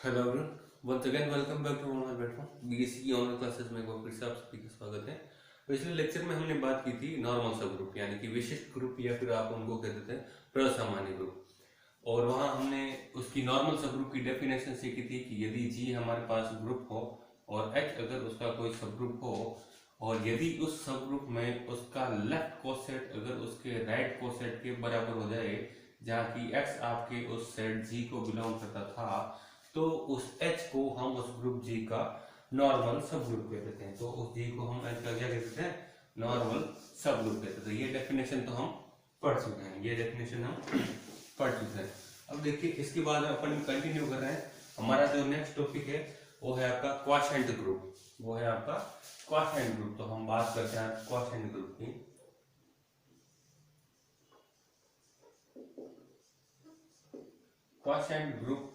Hello everyone, once again welcome back to online platform BSc की online classes में एक बार फिर से आप सभी का स्वागत है। पिछले लेक्चर में हमने बात की थी नॉर्मल सब ग्रुप यानी कि विशिष्ट ग्रुप या फिर आप उनको कह देते हैं प्रसामान्य ग्रुप। और वहाँ हमने उसकी नॉर्मल सब ग्रुप की डेफिनेशन सीखी थी कि यदि जी हमारे पास ग्रुप हो और एच अगर उसका कोई सब ग्रुप हो और यदि उस सब ग्रुप में उसका लेफ्ट कोसेट अगर उसके राइट कोसेट के बराबर हो जाए, जहाँ की एक्स आपके उस सेट जी को बिलोंग करता था, तो उस H को हम उस ग्रुप G का नॉर्मल सब ग्रुप कह देते हैं। तो उस G को हम H का क्या कहते हैं? नॉर्मल सब ग्रुप कहते हैं। ये डेफिनेशन तो हम पढ़ चुके हैं, ये डेफिनेशन हम पढ़ चुके हैं। अब देखिए इसके बाद अपन कंटिन्यू कर रहे हैं। हमारा जो नेक्स्ट टॉपिक है वो है आपका क्वोशिएंट ग्रुप, वो है आपका क्वोशिएंट ग्रुप। तो हम बात करते हैं क्वोशिएंट ग्रुप की। क्वोशिएंट ग्रुप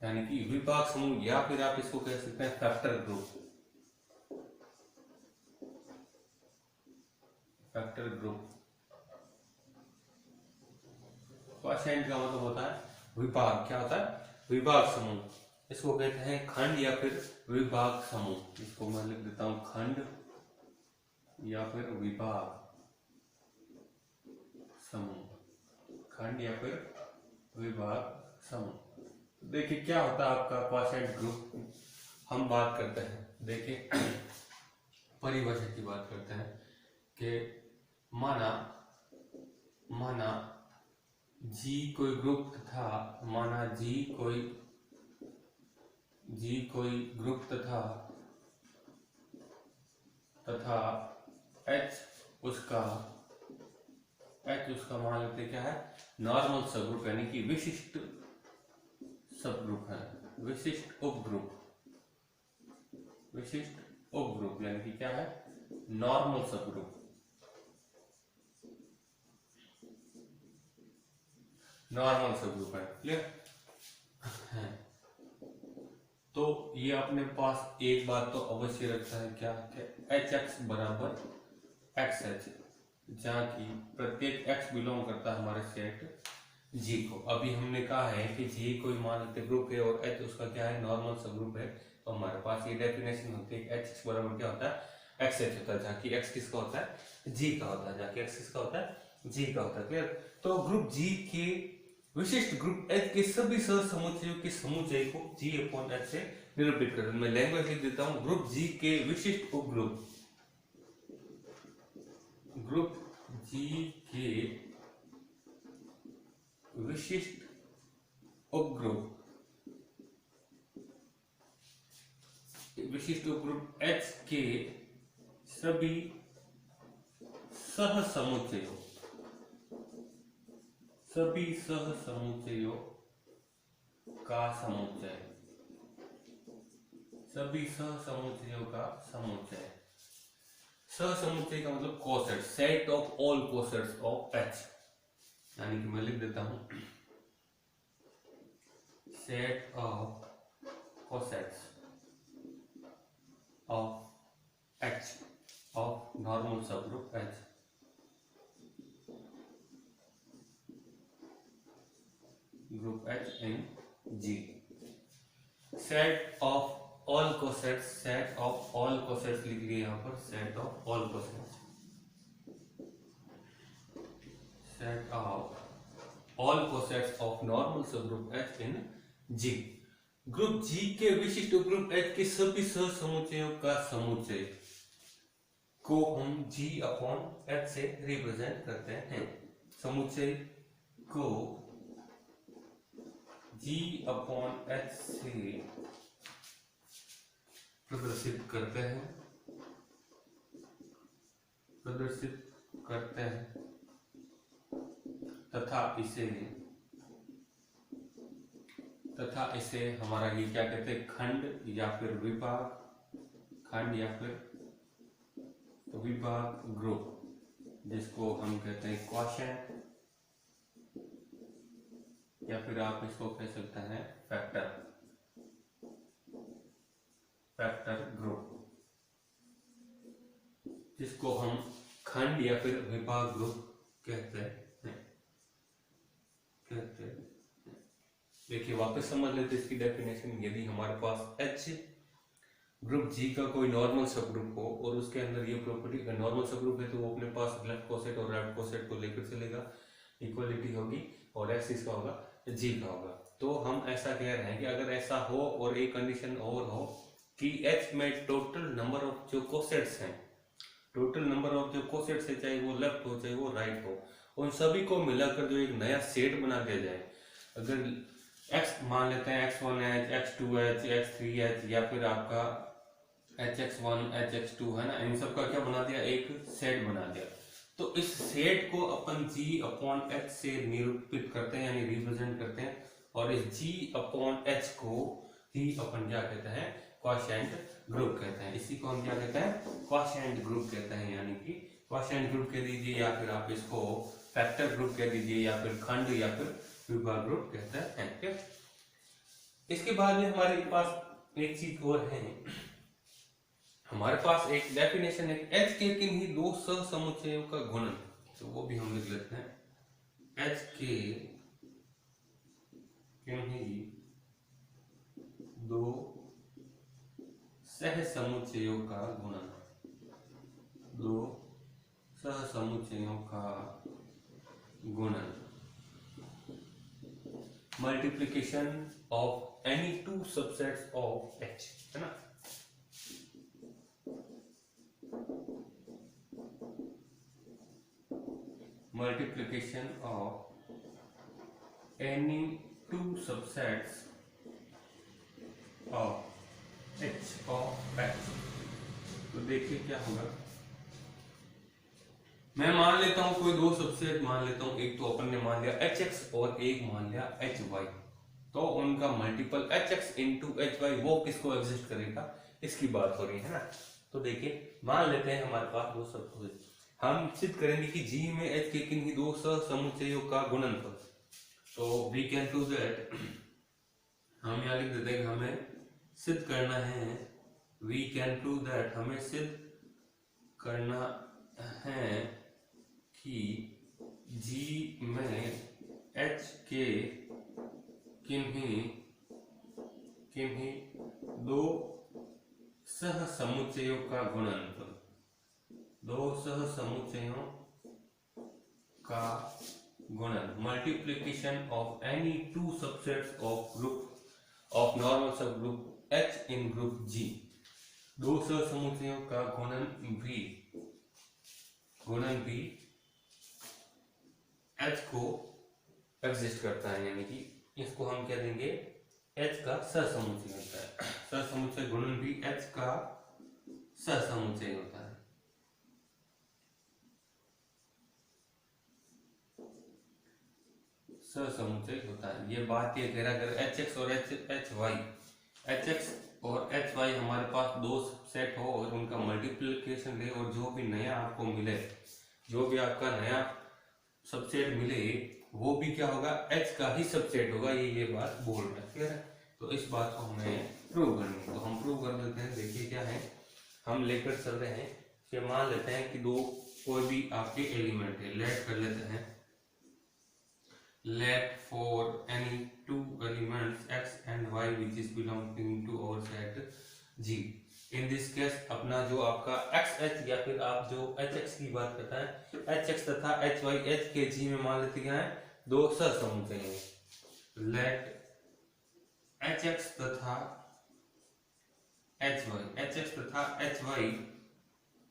यानी कि विभाग समूह या फिर आप इसको कह सकते हैं factor group. Factor group quotient का मतलब होता है विभाग। क्या होता है? विभाग समूह। इसको कहते हैं खंड या फिर विभाग समूह। इसको मैं लिख देता हूं खंड या फिर विभाग समूह। खंड या फिर विभाग समूह। देखिए क्या होता है आपका क्वोशिएंट ग्रुप। हम बात करते हैं, देखिए परिभाषा की बात करते हैं कि माना जी कोई ग्रुप था, माना जी कोई ग्रुप तथा एच उसका मान लेते क्या है? नॉर्मल सब ग्रुप यानी कि विशिष्ट सब ग्रुप है। विशिष्ट उपग्रुप यानी कि क्या है? नॉर्मल सब ग्रुप। नॉर्मल सब ग्रुप है। क्लियर है? तो ये अपने पास एक बात तो अवश्य रखता है, क्या एच एक्स बराबर एक्स एच, जहाँ की प्रत्येक एक्स बिलोंग करता है हमारे सेट जी को। अभी हमने कहा है कि जी कोई मान लेते ग्रुप है और एच उसका क्या है? नॉर्मल सब ग्रुप है। तो हमारे पास ये डेफिनेशन होती है कि एच एक्स बराबर क्या होता है? एक्स एच होता है, जहाँ की एक्स किसका होता है? जी का होता है। जहाँ की एक्स किसका होता है? जी का होता है। क्लियर? तो ग्रुप जी के विशिष्ट ग्रुप एच के सभी सहसमुच्चयों के समुच्चय को जी अपॉन एच से निरूपित करते हैं। मैं लैंग्वेज लिख देता हूं, ग्रुप जी के विशिष्ट उपग्रुप, ग्रुप जी के विशिष्ट उपग्रुप, विशिष्ट उपग्रुप एच के सभी सहसमुच्चयों, सभी सहसमुच्चयों का समुच्चय, सभी सहसमुच्चयों का समुच्चय। सहसमुच्चय का मतलब coset, set of all cosets of H. यानी कि मैं लिख देता हूं set of cosets of H of normal subgroup H. Group H in G. Set of all cosets, set of all cosets लिख लिया यहां पर, set of all cosets, set of all cosets of normal subgroup H in G. Group G के विशिष्ट group H के सभी सहसमुच्चयों का समुच्चय को हम जी अपॉन एच से रिप्रेजेंट करते हैं। समुच्चय को जी अपॉन एच से प्रदर्शित करते हैं तथा इसे हमारा ये क्या कहते हैं? खंड या फिर विभाग, खंड या फिर विभाग ग्रुप, जिसको हम कहते हैं क्वोशिएंट या फिर आप इसको कह सकते हैं फैक्टर ग्रुप, जिसको हम खंड या फिर विभाग ग्रुप कहते हैं। देखिए वापस समझ लेते इसकी डेफिनेशन। यदि हमारे पास H ग्रुप G का कोई नॉर्मल सब ग्रुप हो और उसके अंदर ये प्रॉपर्टी का नॉर्मल सब ग्रुप है तो वो अपने पास लेफ्ट कोसेट और राइट कोसेट को लेकर चलेगा, इक्वलिटी होगी, और X इसका होगा G का होगा। तो हम ऐसा कह रहे हैं कि अगर ऐसा हो और एक कंडीशन और हो कि H में टोटल नंबर ऑफ जो कोसेट्स हैं, टोटल नंबर ऑफ जो कोसेट्स है, चाहे वो लेफ्ट हो चाहे वो राइट हो, उन सभी को मिलाकर जो एक नया सेट बना दिया जाए। अगर x मान लेते हैं x1h, x2h, x3h या फिर आपका hx1, hx2 है ना, इन सब का क्या बना दिया, एक सेट बना दिया। तो इस सेट को अपन g/h से निरूपित करते हैं यानी रिप्रेजेंट करते हैं, और इस g/h को ही अपन क्या कहते हैं, क्वोशिएंट ग्रुप कहते हैं। इसी को हम क्या कहते हैं, क्वोशिएंट ग्रुप कहते हैं, यानी कि क्वोशिएंट ग्रुप कह दीजिए या फिर आप इसको फैक्टर ग्रुप कह दीजिए या फिर खंड या फिर विभाग ग्रुप कहते हैं। ठीक है, इसके बाद में हमारे पास एक चीज और है, हमारे पास एक डेफिनेशन है H के किन्हीं दो सहसमुच्चयों का गुणन, तो वो भी हम लिख लेते हैं। H के किन्हीं दो सहसमुच्चयों का गुणन, दो सहसमुच्चयों का गुणन, multiplication of any two subsets of H, है ना। Multiplication of any two subsets of H। तो देखिए क्या होगा, मैं मान लेता हूं कोई दो सबसेट मान लेता हूं, एक तो अपन ने मान लिया HX और एक मान लिया HY, तो उनका मल्टीपल HX इंटू HY वो किसको एग्जिस्ट करेगा, इसकी बात हो रही है ना। तो देखिए मान लेते हैं हमारे पास दो सब, हम सिद्ध करेंगे कि G में H के किन्हीं दो सहसमुच्चयों का गुणनफल। तो वी कैन प्रूव दैट, हम यहाँ लिख देते हैं हमें सिद्ध करना है, वी कैन प्रूव दैट, हमें सिद्ध करना है कि G में H के किन्हीं दो सहसमुच्चयों का गुणनफल, दो सहसमुच्चयों का गुणन, multiplication of any two subsets of group of normal सब ग्रुप H इन ग्रुप G, दो सहसमुच्चयों का गुणन भी H को एग्जिस्ट करता है, यानी कि इसको हम क्या देंगे, H का सहसमुच्चय होता है। सहसमुच्चय गुणन भी H का सहसमुच्चय होता है। सहसमुच्चय होता है, ये बात ये कह रहा है अगर HX और HX और HY हमारे पास दो सेट हो और उनका मल्टीप्लिकेशन ले और जो भी नया आपको मिले, जो भी आपका नया सबसेट मिले वो भी क्या होगा, H का ही सबसेट होगा, ये बात बोल रहा है। तो इस बात को हमें प्रूव करनी है, तो हम प्रूव कर लेते हैं। देखिए क्या है, हम लेकर चल रहे हैं कि मान लेते हैं कि दो कोई भी आपके एलिमेंट है, लेट कर लेते हैं, let for any two elements x and y which is belonging to our set G। in this case अपना जो आपका xh या फिर आप जो hx की बात करता है, hx तथा hy h के G में मान लेते हैं दो सहसमुच्चय हैं। let hx तथा hy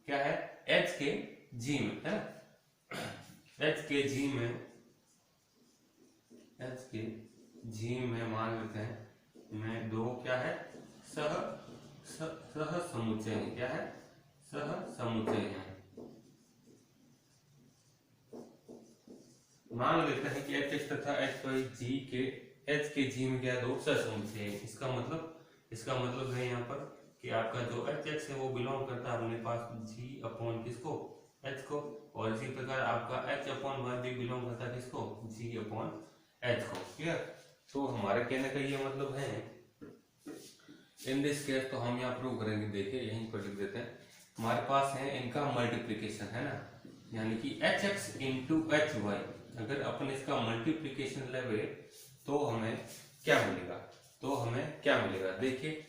क्या है, h के G में है ना, h के G में मान लेते हैं मैं दो क्या है, सहसमुच्चय है, क्या है, सहसमुच्चय है। मान लेते हैं कि HX तथा HY H के G में क्या है, दो सहसमुच्चय है। इसका मतलब है यहाँ पर कि आपका जो HX है वो बिलोंग करता है अपने पास G अपॉन किसको, H को, और इसी प्रकार आपका H अपॉन Y भी बिलोंग करता है किसको, G अपॉन H को। क्लियर, तो हमारे कहने का ये मतलब है इन दिस केस, तो हम यहाँ प्रूव करेंगे। देखिए यहीं पर लिख देते हैं, हमारे पास है इनका मल्टीप्लिकेशन है ना, यानी कि HX इंटू HY, अगर अपन इसका मल्टीप्लिकेशन लेवे तो हमें क्या मिलेगा। तो हमें क्या मिलेगा, देखिए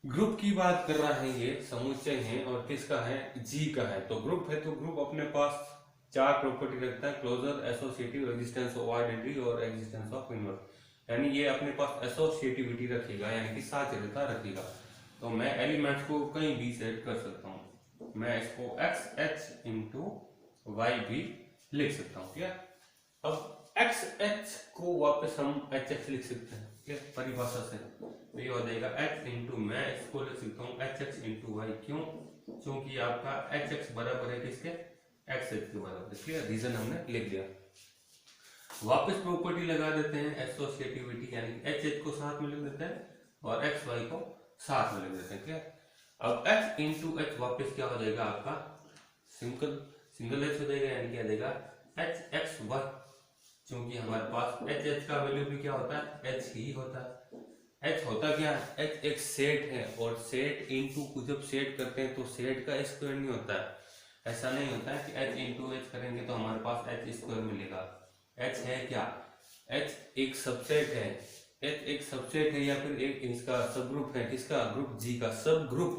ग्रुप की बात कर रहा है, ये समुच्चय है और किसका है, जी का है। तो ग्रुप है तो ग्रुप अपने पास 4 प्रॉपर्टी रखता है, closure, associative, resistance of identity और एग्जिस्टेंस ऑफ इनवर्स। यानी ये अपने पास एसोसिएटिविटी रखेगा, यानी कि साझेदारता रखेगा। तो मैं एलिमेंट्स को कहीं भी सेट कर सकता हूँ, मैं इसको एक्स एच इंटू वाई भी लिख सकता हूँ। क्या अब एक्स एच को वापस हम एच एक्स लिख सकते हैं क्या परिभाषा से, तो ये हो जाएगा एच इंटू, मैं इसको लिख सकता हूँ एच एक्स इंटू वाई। क्यों, क्योंकि आपका एच एक्स बराबर है किसके, एक्स एच के बराबर। क्लियर, रीजन हमने लिख दिया। वापस प्रॉपर्टी लगा देते हैं एसोसिएटिविटी, यानी एच एच को साथ में लिख देते हैं और एक्स वाई को साथ में लिख देते हैं। क्लियर, अब एच इंटू एच वापिस क्या हो जाएगा आपका, सिंगल एच हो जाएगा, यानी क्या देगा एच एक्स वाई। क्योंकि हमारे पास एच एच का वैल्यू भी क्या होता है, एच ही होता है। एच होता क्या है, एच एक सेट है और सेट इंटू को जब सेट करते हैं तो सेट का स्क्वायर नहीं होता है। ऐसा नहीं होता है कि एच इंटू एच करेंगे तो हमारे पास एच स्क्वायर मिलेगा। एच है क्या, एच एक सबसेट है, एच एक सबसेट है या फिर एक इसका सब ग्रुप है, किसका, ग्रुप जी का सब ग्रुप।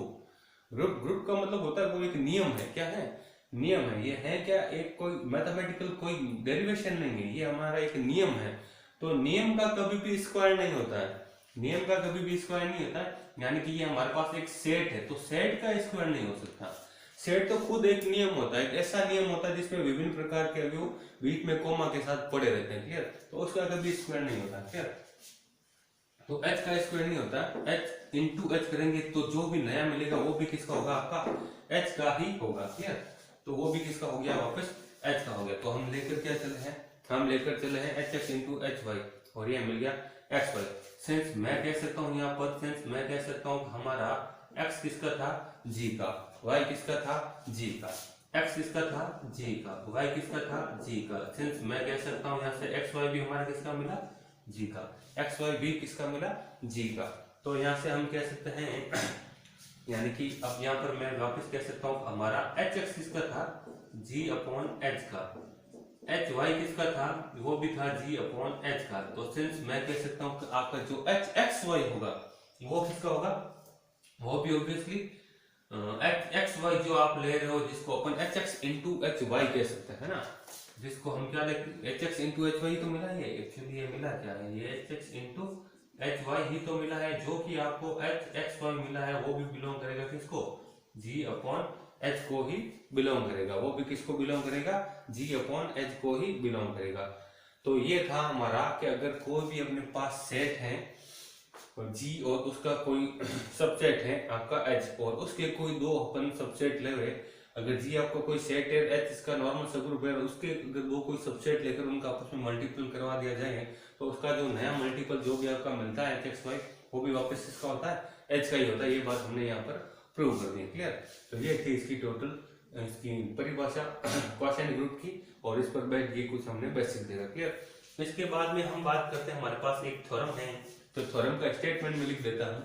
ग्रुप का मतलब होता है वो एक नियम है, क्या है, नियम है। ये है क्या, एक कोई मैथमेटिकल कोई डेरिवेशन नहीं है, ये हमारा एक नियम है। तो नियम का कभी भी स्क्वायर नहीं होता है, नियम का कभी भी स्क्वायर नहीं होता है। यानी कि ये हमारे पास एक सेट है तो सेट का स्क्वायर नहीं हो सकता। सेट तो खुद एक नियम होता है, एक ऐसा नियम होता है जिसमें विभिन्न प्रकार के अवयव बीच में कोमा के साथ पड़े रहते हैं। क्लियर, तो उसका कभी स्क्वायर नहीं होता। क्लियर, तो एच का स्क्वायर नहीं होता, एच इंटू एच करेंगे तो जो भी नया मिलेगा वो भी किसका होगा, आपका एच का ही होगा। क्लियर, तो वो भी किसका हो गया, वापस एच का हो गया। तो हम लेकर क्या चले हैं, हम लेकर चले हैं H X into H Y और ये मिल गया एक्स वाई। सिंस मैं कह सकता हूँ यहाँ पर, सिंस मैं कह सकता हूँ हमारा एक्स किसका था, जी का, वाई किसका था, जी का, एक्स किसका था, जी का, वाई किसका था, जी का। सिंस मैं कह सकता हूँ यहाँ से एक्स वाई भी हमारा किसका मिला, जी का, एक्स वाई भी किसका मिला, जी का। तो यहाँ से हम कह सकते हैं यानी कि अब यहाँ पर मैं वापस कह सकता हूँ हमारा एच एक्स किसका था, जी अपॉन एच का, एच वाई किसका था, वो भी था जी अपॉन एच का। तो सिंस मैं कह सकता हूँ कि आपका जो एच एक्स वाई होगा वो किसका होगा, वो भी ऑब्वियसली एच एक्स वाई जो आप ले रहे हो, जिसको अपन H X into H Y कह सकते हैं ना, जिसको हम क्या लेते हैं H X into H Y तो मिला है। एक्चुअली ये मिला क्या है, ये H X into H Y ही तो मिला है, जो कि आपको एच एक्स वाई मिला है वो भी बिलोंग करेगा किसको, जी अपॉन एच को ही बिलोंग करेगा, वो भी किसको बिलोंग करेगा, जी अपॉन एच को ही बिलोंग करेगा। तो ये था हमारा कि अगर कोई भी अपने पास सेट है और जी और उसका कोई सबसेट है आपका एच और उसके कोई दो अपन सबसेट ले रहे, अगर जी आपका कोई सेट है एच इसका नॉर्मल सबग्रुप है, उसके अगर दो कोई सबसेट लेकर उनका आपस में मल्टीपल करवा दिया जाए तो उसका जो नया मल्टीपल जो भी आपका मिलता है एच एक्स वाई वो भी वापस इसका होता है एच का ही होता है। ये बात हमने यहाँ पर प्रूव कर दी। क्लियर, तो ये थी इसकी टोटल इसकी परिभाषा क्वेश्चन ग्रुप की और इस पर बैठ के कुछ हमने बेसिक देखा। क्लियर, तो इसके बाद में हम बात करते हैं, हमारे पास एक थ्योरम है, तो थ्योरम का स्टेटमेंट में लिख देता हूं।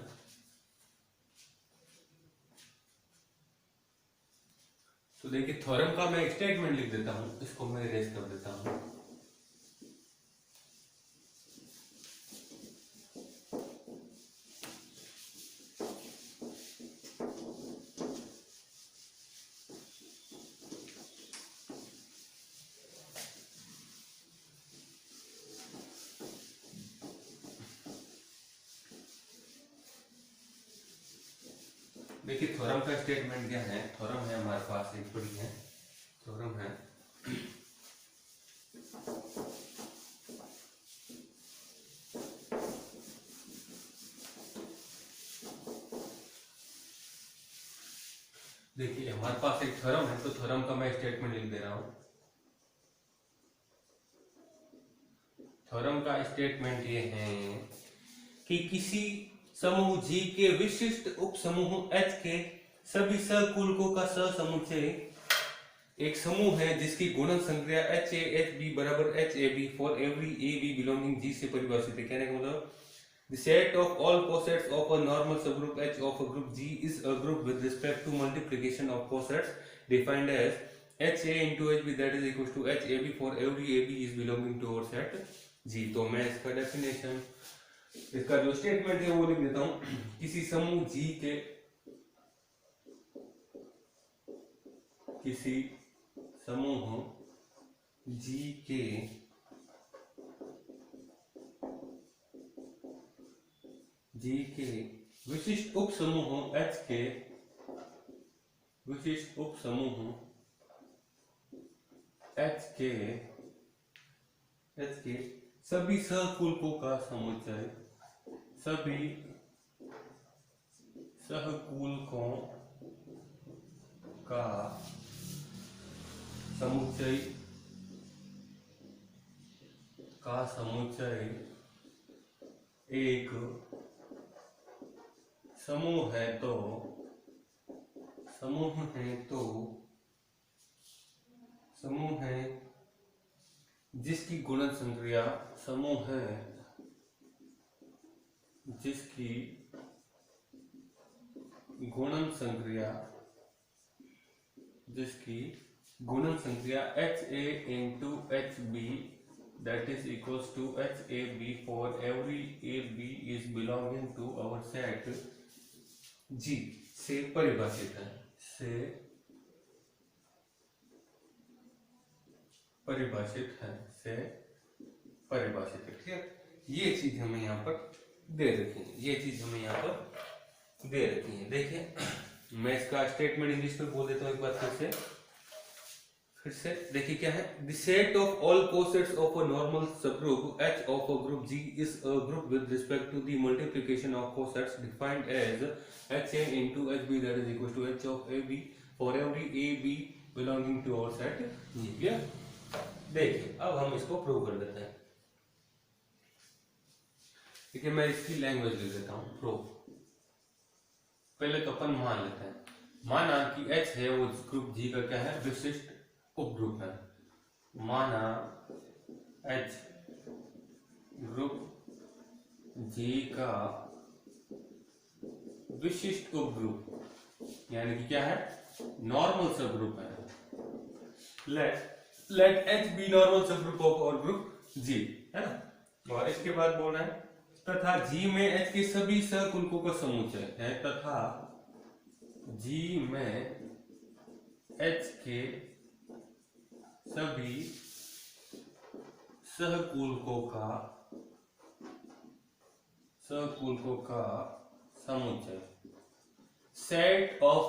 तो देखिए थ्योरम का मैं स्टेटमेंट लिख देता हूं, इसको मैं इरेज कर देता हूं। देखिए थ्योरम का स्टेटमेंट क्या है, थ्योरम है हमारे पास एक बड़ी है, थ्योरम है देखिए हमारे पास एक थ्योरम है, तो थ्योरम का मैं स्टेटमेंट लिख दे रहा हूं। थ्योरम का स्टेटमेंट ये है कि किसी समूह जी के विशिष्ट उप समूह H के सभी सहकुलकों का सहसमुच्चय एक समूह है जिसकी गुणन संक्रिया HA/HB बराबर HAB for every AB belonging G से परिभाषित है। कहने का मतलब the set of all cosets of a normal subgroup H of a group G is a group with respect to multiplication of cosets defined as HA into HB that is equals to HAB for every AB is belonging to our set G। तो मैं इसका definition इसका जो statement है वो लिख देता हूं, किसी समूह जी के, किसी समूह जी के विशिष्ट उप समूहों H के, विशिष्ट उप समूहों H के सभी सहकुलकों का समुच्चय, सभी सहकुलकों का समुच्चय एक समूह है जिसकी गुणन संक्रिया, समूह है जिसकी गुणन संक्रिया HA into HB that is equals to HAB for every AB is belonging to our set G से परिभाषित है, ठीक है। ये चीज हमें यहाँ पर दे रखी है, देखिए मैं इसका स्टेटमेंट इंग्लिश में बोल देता हूँ एक बार फिर से देखिए क्या है। The set of all cosets of a normal subgroup H of a group G is a group with respect to the multiplication of cosets defined as HA into HB that is equal to H of AB for every AB belonging to our set G। देखिए अब हम इसको prove कर देते हैं, ठीक है। मैं इसकी लैंग्वेज लिख देता हूँ, प्रूव। पहले तो अपन मान लेते हैं, माना कि H है वो ग्रुप G का क्या है, विशिष्ट उपग्रुप है। माना H ग्रुप G का विशिष्ट उपग्रुप यानी कि क्या है, नॉर्मल सबग्रुप है। Let H be normal subgroup of और ग्रुप G, है ना। और इसके बाद बोलना है तथा G में H के सभी सहकुलकों का समुच्चय है, तथा G में H के सभी सहकुलकों का समुच्चय set of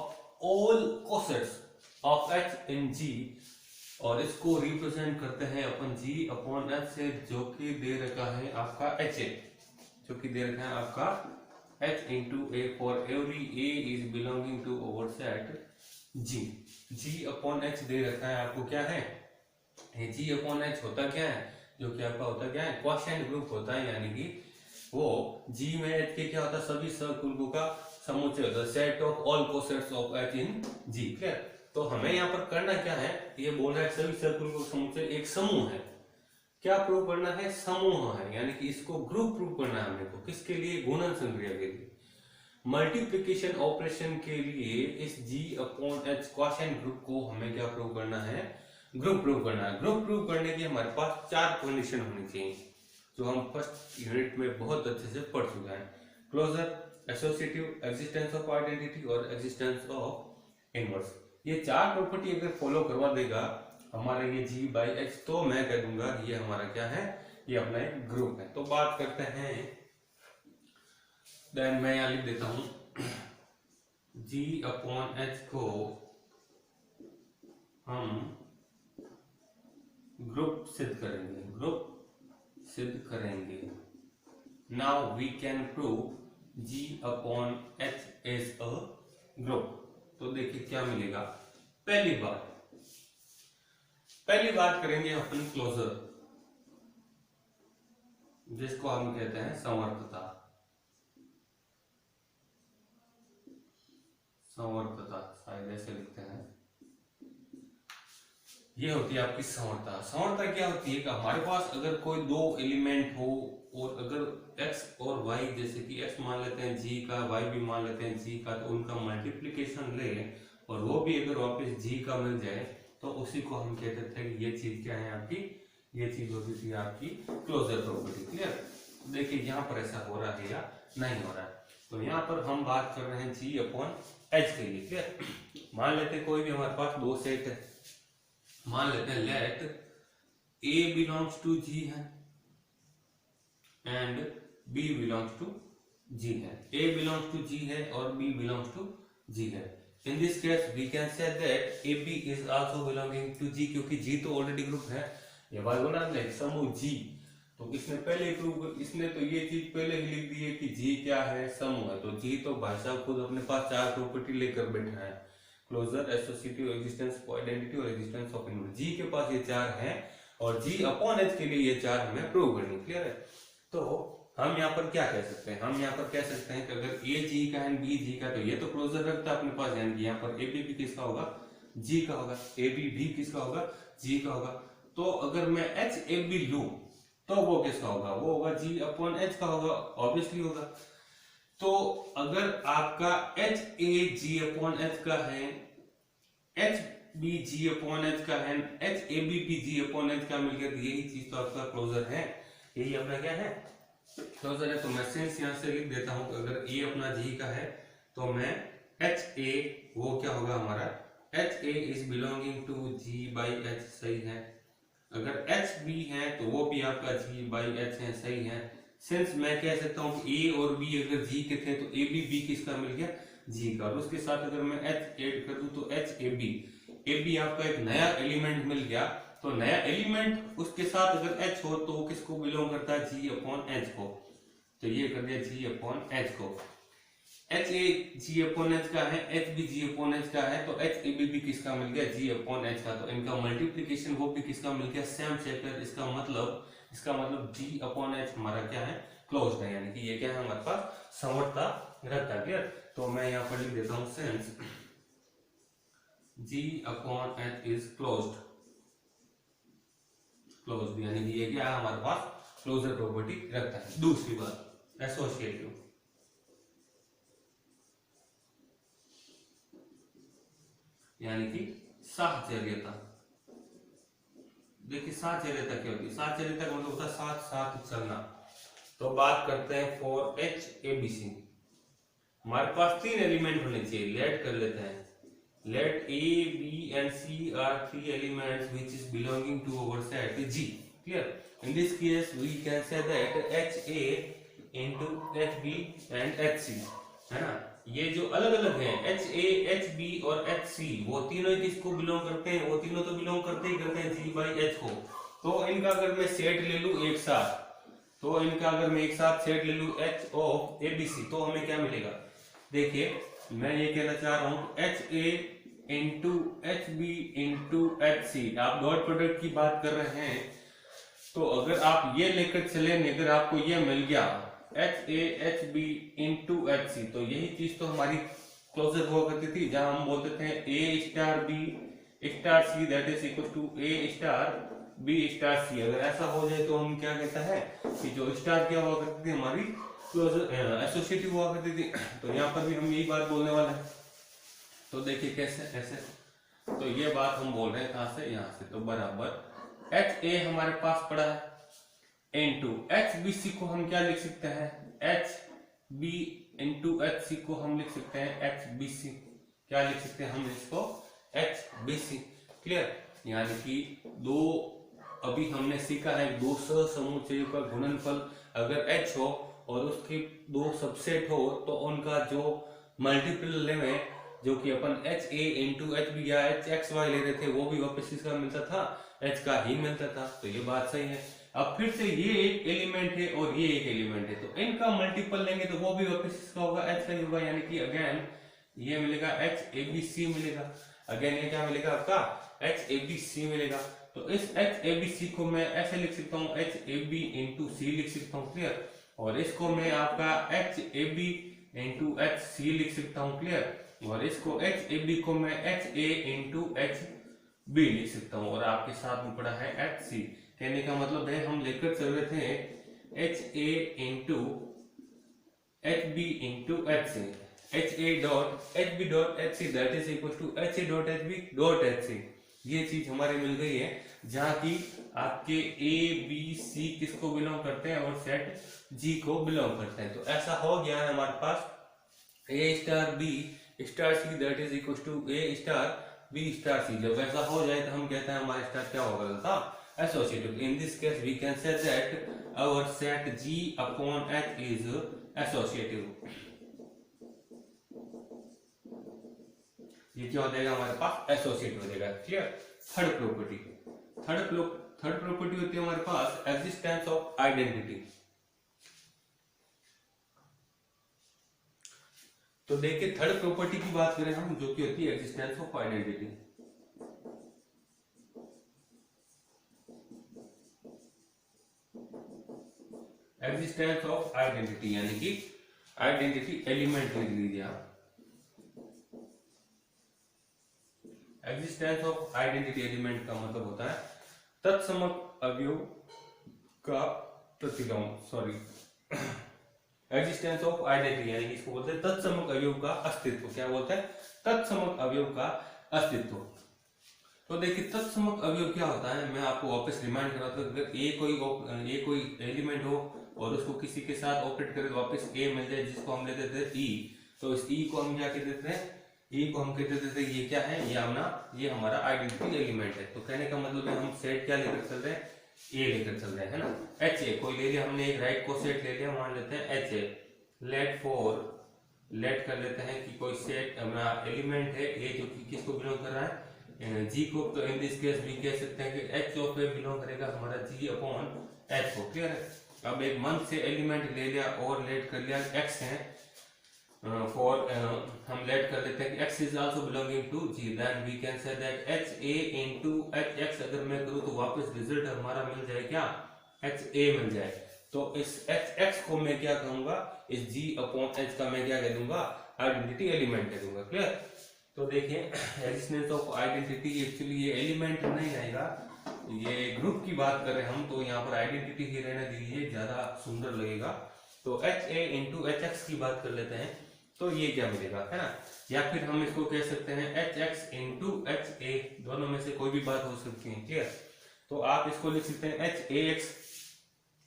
all cosets of H in G, और इसको रिप्रेजेंट करते हैं अपन G अपॉन H से, जो कि दे रखा है आपका HA, H into A for every A is belonging to our set G। G upon H दे रखा है आपको, क्या है G अपॉन H होता क्या है, जो कि आपका होता क्या है, क्वोशिएंट ग्रुप होता है, यानी कि वो G में H के क्या होता है, सभी सहकुलकों का समुच्चय होता है, set of all cosets of H in G। Clear. तो हमें यहाँ पर करना क्या है, ये बोल रहा है सभी सर्कुलर का समुच्चय एक समूह है। क्या प्रूव करना है, समूह है, यानी कि इसको ग्रुप प्रूव करना है हमने को। किसके लिए, गुणन संक्रिया के लिए, मल्टीप्लिकेशन ऑपरेशन के लिए इस G upon H quotient group को हमें क्या प्रूव करना है, ग्रुप प्रूव करना है। ग्रुप प्रूव करने के हमारे पास 4 कंडीशन होनी चाहिए, जो हम फर्स्ट यूनिट में बहुत अच्छे से पढ़ चुके हैं। Closure, associative, existence of identity और एग्जिस्टेंस ऑफ इनवर्स। ये 4 प्रॉपर्टी अगर फॉलो करवा देगा हमारा ये G बाई H, तो मैं कह दूंगा ये हमारा क्या है, ये अपना एक ग्रुप है। तो बात करते हैं, देन मैं यहां लिख देता हूं G अपॉन H को हम ग्रुप सिद्ध करेंगे, now we can prove G upon H is a group. तो देखिए क्या मिलेगा। पहली बात करेंगे अपन क्लोजर, जिसको हम कहते हैं समवर्तता। शायद ऐसे लिखते हैं, ये होती है आपकी समवर्तता। समवर्तता क्या होती है कि हमारे पास अगर कोई 2 एलिमेंट हो, और अगर x और y, जैसे कि x मान लेते हैं G का, y भी मान लेते हैं G का, तो उनका मल्टीप्लिकेशन ले और वो भी अगर वापस G का मिल जाए, तो उसी को हम कहते थे कि ये चीज क्या है आपकी, ये चीज होती थी आपकी क्लोजर प्रॉपर्टी। क्लियर। देखिए यहाँ पर ऐसा हो रहा है या नहीं हो रहा है। तो यहाँ पर हम बात कर रहे हैं जी अपॉन एच के लिए। क्लियर। मान लेते हैं कोई भी हमारे पास दो सेट है, मान लेते हैं let A belongs to G है and B belongs to G है। ए बिलोंग्स टू जी है और बी बिलोंग्स टू जी है। In this case we can say that A B is also belonging to G, क्योंकि G तो already group है। ये बात समूह जी, तो इसने पहले प्रूव, इसने तो ये चीज पहले ही लिख दी है कि जी क्या है, समूह है। तो जी तो भाई साहब खुद अपने पास चार प्रॉपर्टी लेकर बैठा है, closure, associative, existence of identity और एग्जिस्टेंस ऑफ इनवर्स। जी के पास ये चार हैं और जी अपॉन एच के लिए ये चार हमें प्रूव करनी। क्लियर है। तो हम यहाँ पर क्या कह सकते हैं, हम यहाँ पर कह सकते हैं कि अगर ए जी का है बी जी का, तो ये तो क्लोजर रखता है अपने पास, यानी कि यहाँ पर ए बी भी किसका होगा, जी का होगा, ए बी भी किसका होगा, जी का होगा। तो अगर मैं एच ए बी लू तो वो किसका होगा, वो होगा जी अपॉन एच का होगा, ऑब्वियसली होगा। तो अगर आपका H A G upon H का है, H B G upon H का है, एच ए बी भी जी अपॉन एच का मिल गया, तो यही चीज तो आपका क्लोजर है, यही अपना क्या है, क्लोजर है। तो मैं सेंस यहां से लिख देता हूं, अगर ए अपना जी का है तो मैं एच ए वो क्या होगा हमारा, H A is belonging to G by H, सही है। अगर एच बी है तो वो भी आपका जी बाई एच है, सही है। सिंस मैं कह सकता हूँ कि ए और बी अगर जी के थे तो ए बी बी किसका मिल गया, जी का। और उसके साथ अगर मैं एच ऐड कर दूं तो एच ए बी आपका एक नया एलिमेंट मिल गया। तो नया एलिमेंट उसके साथ अगर एच हो तो वो किसको बिलोंग करता है, जी अपॉन एच को। तो ये कर दिया जी अपॉन एच को। H A G upon H का है, H B G upon H का है, तो एच ए बी भी किसका मिल गया, जी अपॉन एच का। तो इनका मल्टीप्लीकेशन वो भी किसका मिल गया, सेम चैप्टर। इसका मतलब जी अपॉन एच हमारा क्या है, क्लोज्ड है, यानी कि ये क्या है हमारे पास समवर्तता रखता है। क्लियर। तो मैं यहाँ पर लिख देता हूँ since G upon H is closed, यानी कि ये क्या है हमारे पास क्लोजर प्रॉपर्टी रखता है। दूसरी बात एसोसिएटिव, यानी कि साहचर्यता। देखिए साहचर्यता क्या होती है, साहचर्यता का मतलब होता है साथ साथ चलना। तो बात करते हैं for H A B C, हमारे पास तीन एलिमेंट होने चाहिए। लेट कर लेते हैं, let A B and C are three elements which is belonging to our set G. Clear. In this case we can say that H A into H B and H C, है ना। ये जो अलग अलग हैं H A H B और H C, वो तीनों ही किसको बिलोंग करते हैं, वो तीनों तो बिलोंग करते हैं जी बाई एच को। तो इनका अगर मैं सेट ले लूं एक साथ, तो इनका अगर मैं एक साथ सेट ले लूं H of A B C, तो हमें क्या मिलेगा। देखिए मैं ये कहना चाह रहा हूं एच ए into H B into H C, आप डॉट प्रोडक्ट की बात कर रहे हैं। तो अगर आप ये लेकर चले, अगर आपको ये मिल गया H A H B into H C, तो यही चीज तो हमारी क्लोजर हुआ करती थी, जहां हम बोलते थे A star B star C that is equal to A star B star C. अगर ऐसा हो जाए तो हम क्या कहता है कि जो स्टार क्या हुआ करती थी हमारी क्लोजर एसोसिएटिव हुआ करती थी। तो यहाँ पर भी हम यही बात बोलने वाले हैं। तो देखिए कैसे ऐसे, तो ये बात हम बोल रहे हैं कहां से, यहाँ से। तो बराबर एच ए हमारे पास पड़ा है इंटू एच बी सी को हम क्या लिख सकते हैं, H B into H C को हम लिख सकते हैं एच बी सी। क्या लिख सकते हैं हम इसको, एच बी सी। क्लियर। यानी कि दो अभी हमने सीखा है दो सहसमुच्चयों का गुणनफल अगर एच हो और उसके दो सबसेट हो तो उनका जो मल्टीपल लेवे, जो कि अपन एच ए इंटू एच बी या एच एक्स वाई ले रहे थे, वो भी वापस किसका मिलता था, एच का ही मिलता था। तो ये बात सही है। अब फिर से ये एक एलिमेंट है और ये एक एलिमेंट है, तो इनका मल्टीपल लेंगे तो वो भी वापस किसका होगा, एच का ही होगा। यानी कि अगेन ये मिलेगा एच ए बी सी मिलेगा, अगेन ये क्या मिलेगा आपका एच ए बी सी मिलेगा। तो इस एच ए बी सी को मैं ऐसे लिख सकता हूँ H A B into C लिख सकता हूँ। क्लियर। और इसको मैं आपका H A B into H C लिख सकता हूँ। क्लियर। और इसको एच ए बी को मैं एच ए इंटू एच बी लिख सकता हूँ और आपके साथ में पड़ा है एच सी। कहने का मतलब है हम लेकर चल रहे थे H A into H B into H C, H A dot H B dot H C that is equal to H A dot H B dot H C. ये चीज हमारी मिल गई है, जहाँ की आपके ए बी सी किसको बिलोंग करते हैं और सेट जी को बिलोंग करते हैं। तो ऐसा हो गया है हमारे पास A star B star C that is equal to A star B star C. जब ऐसा हो जाए तो हम कहते हैं हमारा स्टार क्या होगा था, associative. In this case we can say that our set G upon H is associative. ये क्या हो जाएगा हमारे पास, एसोसिएट हो जाएगा। Clear. Third property, third property होती है हमारे पास एग्जिस्टेंस ऑफ आइडेंटिटी। तो देखिए थर्ड प्रॉपर्टी की बात करें हम, जो कि होती है existence of identity. Existence of identity यानी कि आइडेंटिटी एलिमेंट लिख लीजिए आप। एग्जिस्टेंस ऑफ आइडेंटिटी एलिमेंट का मतलब होता है तत्समक अवयव का प्रतिलोम, सॉरी एग्जिस्टेंस ऑफ आइडेंटिटी यानी कि इसको बोलते हैं तत्समक अवयव का अस्तित्व। क्या बोलते हैं, तत्समक अवयव का अस्तित्व। तो देखिए तत्समक अवयव क्या होता है, मैं आपको वापस रिमाइंड कराता हूं। अगर ए कोई एलिमेंट हो और उसको किसी के साथ ऑपरेट करें तो वापस ए मिल जाए, जिसको हम लेते थे ई, तो इस ई को हम क्या कहते थे, ई को हम कहते थे ये क्या है, ये हमारा आइडेंटिटी एलिमेंट है। तो कहने का मतलब है हम सेट क्या लेकर चल रहे हैं, ए लेकर चल रहे हैं, है ना। एच ए कोई ले लिया हमने, एक राइट को सेट ले लिया, मान लेते हैं एच ए। लेट कर लेते हैं कि कोई सेट हमारा एलिमेंट है ए जो कि किसको बिलोंग कर रहा है, जी को। तो इन दिस केस भी कह सकते हैं कि एच ऑफ ए बिलोंग करेगा हमारा जी अपॉन एच को। क्लियर है। अब एक मंथ से एलिमेंट ले लिया और लेट कर लिया एक्स है, फॉर हम लेट कर लेते हैं कि x is also belonging to g, then we can say that h a into h x अगर मैं करूं तो वापस रिजल्ट हमारा मिल जाए क्या, h a मिल जाए। तो इस h x को मैं क्या कहूंगा, इस g अपॉन h का मैं क्या कह दूंगा, आइडेंटिटी एलिमेंट कह दूंगा। क्लियर। तो देखिए एग्जिस्टेंस ऑफ आइडेंटिटी, एक्चुअली ये एलिमेंट नहीं आएगा, ये ग्रुप की बात कर रहे हैं हम, तो यहाँ पर आइडेंटिटी ही रहने दीजिए, ज्यादा सुंदर लगेगा। तो h a into h x की बात कर लेते हैं, तो ये क्या मिलेगा, है ना। या फिर हम इसको कह सकते हैं H X into H A, दोनों में से कोई भी बात हो सकती है। क्लियर। तो आप इसको लिख सकते हैं एच ए एक्स,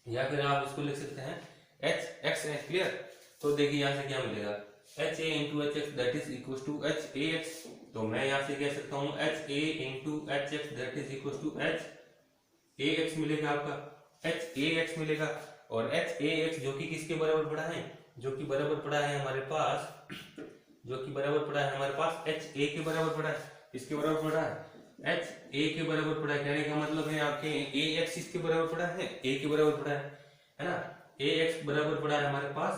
या फिर आप इसको लिख सकते हैं एच एक्स ए। क्लियर। तो देखिए यहाँ से क्या मिलेगा, H A into H X that is equal to H A X. तो मैं यहाँ से कह सकता हूँ H A into H X that is equal to H A X मिलेगा, आपका एच ए एक्स मिलेगा। और एच ए एक्स जो कि किसके बराबर पड़ा है, जो कि बराबर पड़ा है हमारे पास, जो कि बराबर पड़ा है हमारे पास एच ए के बराबर पड़ा है। इसके बराबर पड़ा है, एच ए के बराबर पड़ा है। कहने का मतलब है आपके ए एक्स इसके बराबर पड़ा है, ए के बराबर पड़ा है ना। ए एक्स बराबर पड़ा है हमारे पास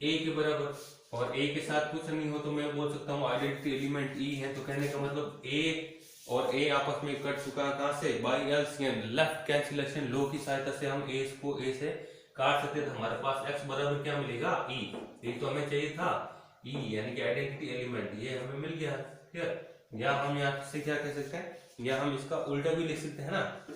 ए के बराबर, और ए के साथ कुछ नहीं हो तो मैं बोल सकता हूँ आइडेंटिटी एलिमेंट ई है। तो कहने का मतलब ए और ए आपस में कट चुका, कहां से, by LCM, left cancellation law की सहायता से हम ए को ए से काट सकते थे। हमारे पास x बराबर क्या मिलेगा, ई। ये तो हमें चाहिए था ई, यानी कि आइडेंटिटी एलिमेंट, ये हमें मिल गया। क्लियर। या हम यहाँ से क्या कह सकते हैं, या हम इसका उल्टा भी लिख सकते हैं ना,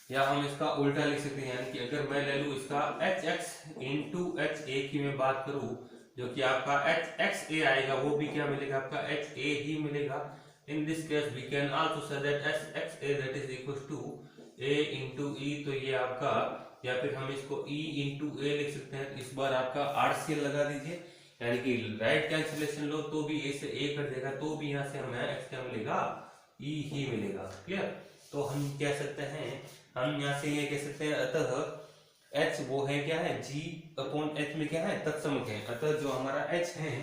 या हम इसका उल्टा लिख सकते हैं। यानी कि अगर मैं ले लूं इसका H X into H A की मैं बात करूं, जो कि आपका एच एक्स ए आएगा, वो भी क्या मिलेगा, आपका एच ए ही मिलेगा। In this case we can also say that H X A that is equal to A into E. तो ये आपका, या फिर हम इसको e इंटू ए लिख सकते हैं। इस बार आपका आरसीएल लगा दीजिए, यानी कि राइट कैंसिलेशन लो तो भी ए से ए कट जाएगा, तो भी यहाँ से हमें x क्या मिलेगा, e ही मिलेगा। क्लियर। तो हम कह सकते हैं, हम यहाँ से ये कह सकते हैं अतः h वो है क्या है, g अपॉन h में क्या है, तत्समक है। अतः जो हमारा h है,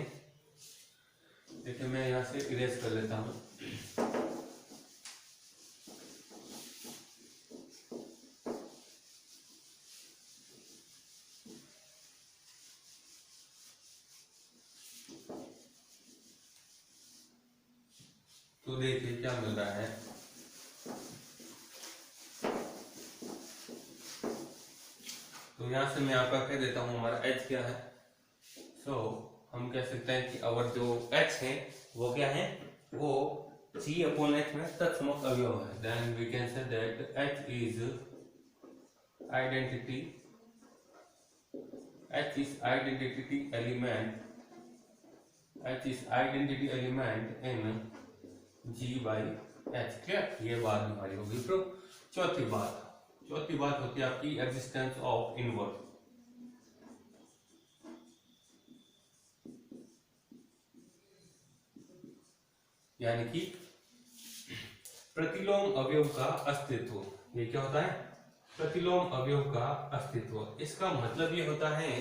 देखिए मैं यहाँ से इरेज कर लेता हूँ। तो देखिए क्या मिल रहा है, तो यहां से मैं आपका कह देता हूं हमारा h क्या है। सो हम कह सकते हैं कि अवर जो h है वो क्या है, वो g अपॉन h में तत्समक अवयव है। Then we can say that h is identity, h is identity element, h is identity element in G by H. Clear, ये बात हमारी होगी प्रूफ। चौथी बात होती है आपकी एग्जिस्टेंस ऑफ इनवर्स। यानी कि प्रतिलोम अवयव का अस्तित्व। ये क्या होता है? प्रतिलोम अवयव का अस्तित्व। इसका मतलब ये होता है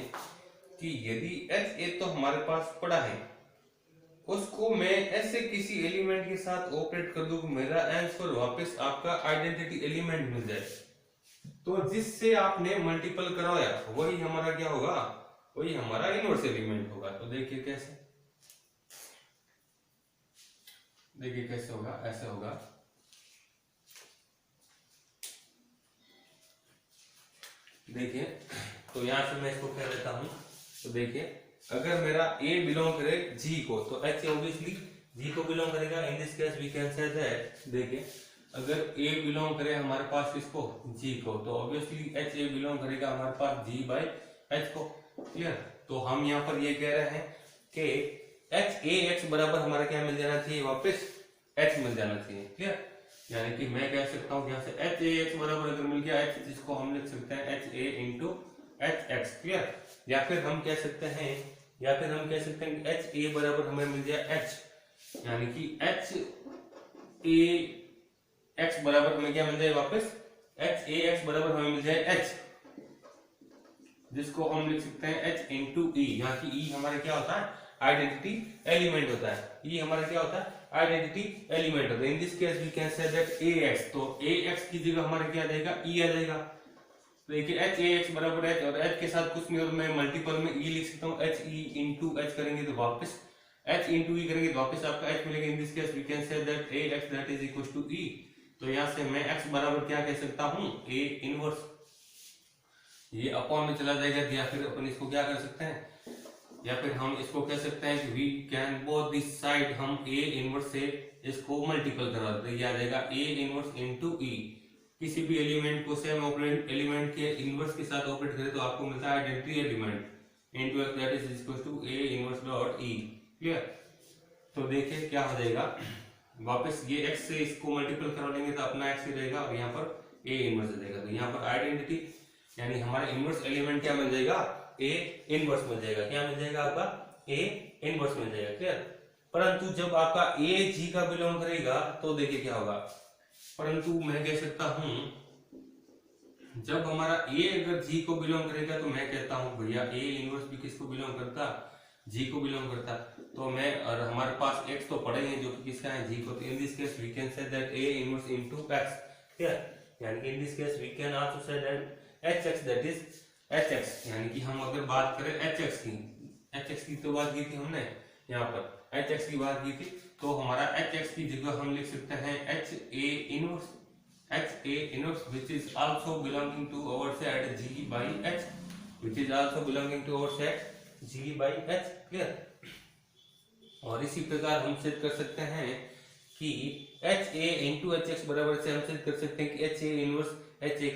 कि यदि एच ए तो हमारे पास पड़ा है, उसको मैं ऐसे किसी एलिमेंट के साथ ऑपरेट कर दूं, मेरा आंसर वापस आपका आइडेंटिटी एलिमेंट मिल जाए, तो जिससे आपने मल्टीपल करवाया वही हमारा क्या होगा? वही हमारा इनवर्स एलिमेंट होगा। तो देखिए कैसे, देखिए कैसे होगा, ऐसे होगा। देखिए, तो यहां से मैं इसको कह देता हूं। तो देखिए, अगर मेरा ए बिलोंग करे जी को, तो एच ऑब्वियसली जी को बिलोंग करेगा। In this case we can say that, देखिए अगर ए बिलोंग करे हमारे पास किसको? जी को, तो ऑब्वियसली एच ए बिलोंग करेगा हमारे पास जी बाई एच को। क्लियर, तो हम यहाँ पर ये कह रहे हैं कि एच ए एक्स बराबर हमारा क्या मिल जाना चाहिए? वापस एच मिल जाना चाहिए। क्लियर, यानी कि मैं कह सकता हूं यहाँ से एच ए एक्स बराबर अगर मिल गया एच, जिसको हम लिख सकते हैं H A into H x. Clear, या फिर हम कह सकते हैं एच ए बराबर हमें मिल गया एच, यानी कि एच ए एक्स बराबर हमें क्या मिल जाए? वापस एच ए एक्स बराबर हमें मिल जाए एच, जिसको हम लिख सकते हैं एच इंटू ई। यहाँ की ई हमारा क्या होता है? आइडेंटिटी एलिमेंट होता है। ई हमारा क्या होता है? आइडेंटिटी एलिमेंट होता है। In this case we can say that A X, तो ए एक्स की जगह हमारा क्या आ जाएगा? ई आ जाएगा। तो देखिए एच ए एक्स बराबर एच, और एच के साथ कुछ नहीं और मैं मल्टीपल में ई लिख सकता हूँ। एच ई इंटू एच करेंगे तो वापस एच इंटू ई करेंगे तो वापस आपका एच मिलेगा। In this case we can say that A X that is equal to E. तो यहाँ से मैं एक्स बराबर क्या कह सकता हूँ? A inverse. ये अपॉन में चला जाएगा, या फिर अपन इसको क्या कर सकते हैं, या फिर हम इसको कह सकते हैं कि we can both this side, हम ए इनवर्स से इसको मल्टीपल करा देते, ये आ जाएगा ए इनवर्स इनटू ई। किसी भी एलिमेंट को सेम ऑपरेंट एलिमेंट के इनवर्स के साथ ऑपरेट करें तो आपको मिलता है identity element into x that is equal to a inverse dot e. Clear, तो देखिए क्या हो जाएगा, वापस ये एक्स से इसको मल्टीपल करा लेंगे तो अपना एक्स ही रहेगा, और यहाँ पर ए इनवर्स हो जाएगा। तो यहाँ पर आइडेंटिटी यानी हमारा इनवर्स एलिमेंट क्या मिल जाएगा? ए इनवर्स मिल जाएगा। क्या मिल जाएगा आपका? ए इनवर्स मिल जाएगा। क्लियर, परंतु जब आपका ए जी का बिलोंग करेगा तो देखिए क्या होगा। परंतु मैं कह सकता हूं जब हमारा ए अगर जी को बिलोंग करेगा तो मैं कहता हूं भैया ए इनवर्स भी किसको बिलोंग करता? जी को बिलोंग करता। तो मैं, और हमारे पास एक्स तो पड़े हैं जो कि किसका है? जी को। तो in this case we can say that A inverse into X. Clear, यानी in this case we can also say that H X that is H X. यानी कि हम अगर बात करें एच एक्स की तो बात की थी हमने, यहाँ पर एच एक्स की बात की थी, तो हमारा एच एक्स की जगह हम लिख सकते हैं H a inverse which is also belonging to our set G by H, which is also belonging to our set G by H. Clear, और इसी प्रकार हम सिद्ध कर सकते हैं कि एच ए इंटू एच एक्स बराबर से हम सिद्ध कर सकते हैं कि h a inverse h a का